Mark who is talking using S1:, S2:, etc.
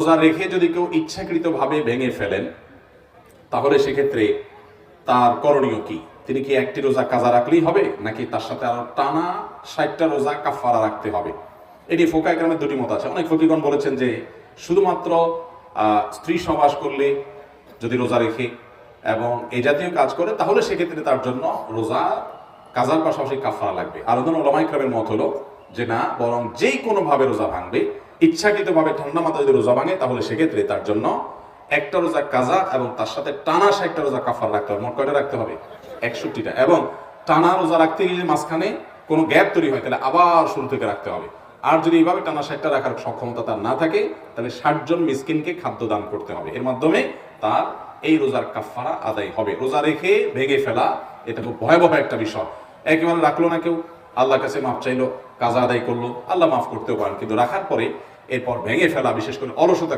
S1: রোজা রেখে যদি কেউ ইচ্ছাকৃতভাবে ভেঙে ফেলেন তাহলে সেক্ষেত্রে তার করণীয় কি? তিনি কি একটি রোজা কাজা রাখলেই হবে, নাকি তার সাথে আরো টানা 60টা রোজা কাফারা রাখতে হবে? এটি ফোকায়ে কেরামের দুটি মত আছে। অনেক ফকিগণ বলেছেন যে শুধুমাত্র স্ত্রী সহবাস করলে যদি রোজা রেখে এবং এই জাতীয় কাজ করে তাহলে সেক্ষেত্রে তার জন্য রোজা কাজার পাশাপাশি কাফারা লাগবে। আর অন্যান্য উলামায়ে কেরামের মত হলো যে না, বরং যেই কোনো ভাবে রোজা ভাঙবে, ইচ্ছাকৃতভাবে ঠান্ডা মাথায় যদি রোজা ভাঙে তাহলে সেক্ষেত্রে তার জন্য একটা রোজা কাজা এবং তার সাথে টানা 60টা রোজা কাফারা রাখতে হবে। মোট কয়টা রাখতে হবে? 61টা। এবং টানা রোজা রাখতে গিয়ে মাঝখানে কোনো গ্যাপ তৈরি হয় তাহলে আবার শুরু থেকে রাখতে হবে। আর যদি এইভাবে টানা 60টা রাখার সক্ষমতা তার না থাকে তাহলে 60 জন মিসকিনকে খাদ্য দান করতে হবে। এর মাধ্যমে তার এই রোজার কাফারা আদায় হবে। রোজা রেখে ভেঙে ফেলা এটা খুব ভয়াবহ একটা বিষয়। একেবারে রাখলো না কেউ, আল্লাহর কাছে মাফ চাইলো, কাজা আদায় করলো, আল্লাহ মাফ করতেও পারেন, কিন্তু রাখার পরে এরপর ভেঙে ফেলা, বিশেষ করে অলসতা